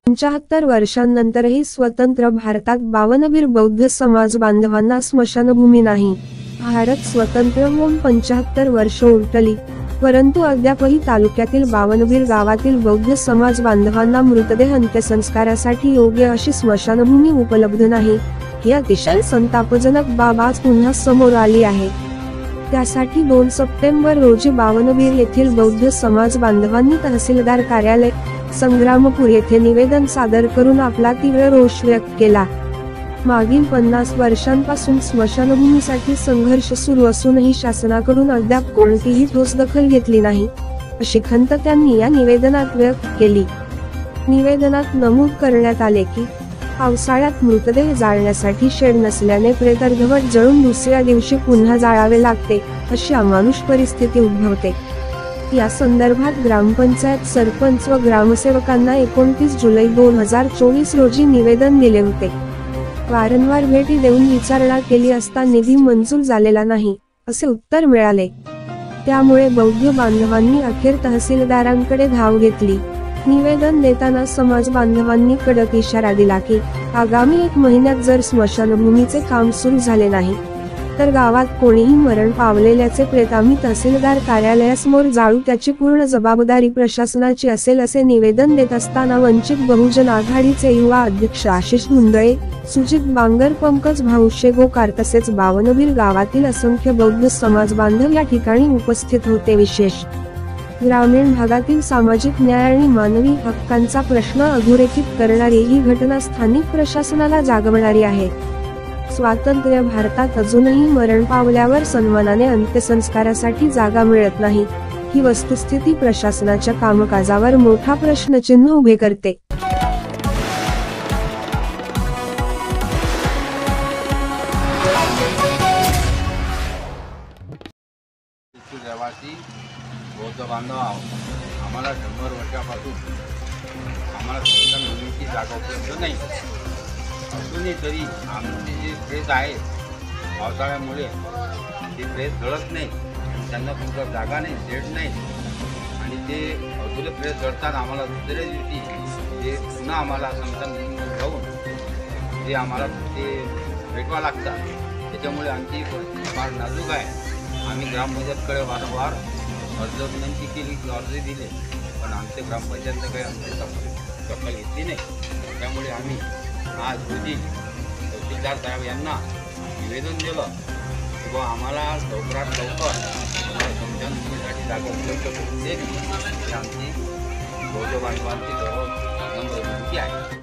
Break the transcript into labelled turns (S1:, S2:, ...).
S1: 75 वर्षांनंतरही स्वतंत्र भारतात 52 बौद्ध समाज बांधवांना स्मशानभूमी नाही। भारत स्वतंत्र होऊन 75 वर्ष उलटली, परंतु अद्यापही तालुक्यातील 52 गावातील बौद्ध समाज बांधवांना मृतदेह अंत्यसंस्कारासाठी योग्य अशी स्मशानभूमी उपलब्ध नाही। ही अतिशय संतापजनक बाब आज पुन्हा समोर आली आहे। त्यासाठी 2 सप्टेंबर रोजी 52 येथील बौद्ध समाज बांधवांनी तहसीलदार कार्यालय, संग्रामपूर येथे निवेदन सादर करून आपला तीव्र रोष व्यक्त केला। मागील 50 वर्षांपासून स्मशानभूमीसाठी संघर्ष सुरू असूनही शासनाकडून अद्याप कोणतीही ठोस दखल घेतली नाही, अशी खंत त्यांनी या निवेदनात व्यक्त केली। निवेदनात नमूद करण्यात आले की पावसाळ्यात मृतदेह जाळण्यासाठी शेड नसल्याने प्रेत अर्धवट जळून दुसऱ्या दिवशी पुन्हा जाळावे लागते, अशी अमानुष परिस्थिती उद्भवते। या संदर्भात ग्रामपंचायत सरपंच व ग्रामसेवकांना 29 जुलै 2024 रोजी निवेदन दिले होते। वारंवार भेटी देऊन विचारणा केली असता निधी मंजूर झालेला नाही, असे उत्तर मिळाले। त्यामुळे बौद्ध बांधवांनी अखेर तहसीलदारांकडे धाव घेतली। निवेदन देताना समाज बांधवांनी कडक इशारा दिला की आगामी 1 महिन्यात जर स्मशानभूमीचे काम सुरू झाले नाही तर गावात कोणीही मरण पावलेल्याचे प्रेत आम्ही तहसीलदार कार्यालयासमोर जाळू, त्याची पूर्ण जबाबदारी प्रशासनाची असेल, असे निवेदन देत असताना वंचित बहुजन आघाडीचे युवा अध्यक्ष आशिष धुंदळे, सुजित बांगर, पंकज भाऊ शेगोकार तसेच 52 गावातील असंख्य बौद्ध समाज बांधव या ठिकाणी उपस्थित होते। विशेष ग्रामीण भागातील सामाजिक न्याय आणि मानवी हक्कांचा प्रश्न अधोरेखित करणारी ही घटना स्थानिक प्रशासनाला जागवणारी आहे। स्वातंत्र्य भारतात अजूनही मरण पावल्यावर सन्मानाने अंत्यसंस्कारासाठी जागा मिळत नाही, ही वस्तुस्थिती प्रशासनाच्या कामकाजावर मोठा प्रश्नचिन्ह उभे करते।
S2: बौद्ध बांधव आम्हाला 100 वर्षापासून आम्हाला स्मशानभूमीची जागा उपलब्ध नाही। अजूनही तरी आमचे जे प्रेत आहे पावसाळ्यामुळे ते प्रेत जळत नाही, त्यांना तुमचा जागा नाही, शेड नाही, आणि ते अधुरे प्रेत जळतात आम्हाला दुसऱ्या दिवशी ते पुन्हा आम्हाला स्मशानभूमीवर जाऊन ते आम्हाला ते भेटवा लागतात। त्याच्यामुळे आमची परिस्थिती फार नाजूक आहे। आम्ही ग्रामपंचायतकडे वारंवार अर्ज विनंती केली, अर्ज दिले, पण आमच्या ग्रामपंचायतनं काही आमची दखल घेतली नाही। त्यामुळे आम्ही आज रोजी तहसीलदार साहेब यांना निवेदन दिलं की बा आम्हाला लवकरात लवकर स्मशानभूमीसाठी जागा उपलब्ध करून देईल, ही आमची बौद्ध बांधवांची नम्र विनंती आहे।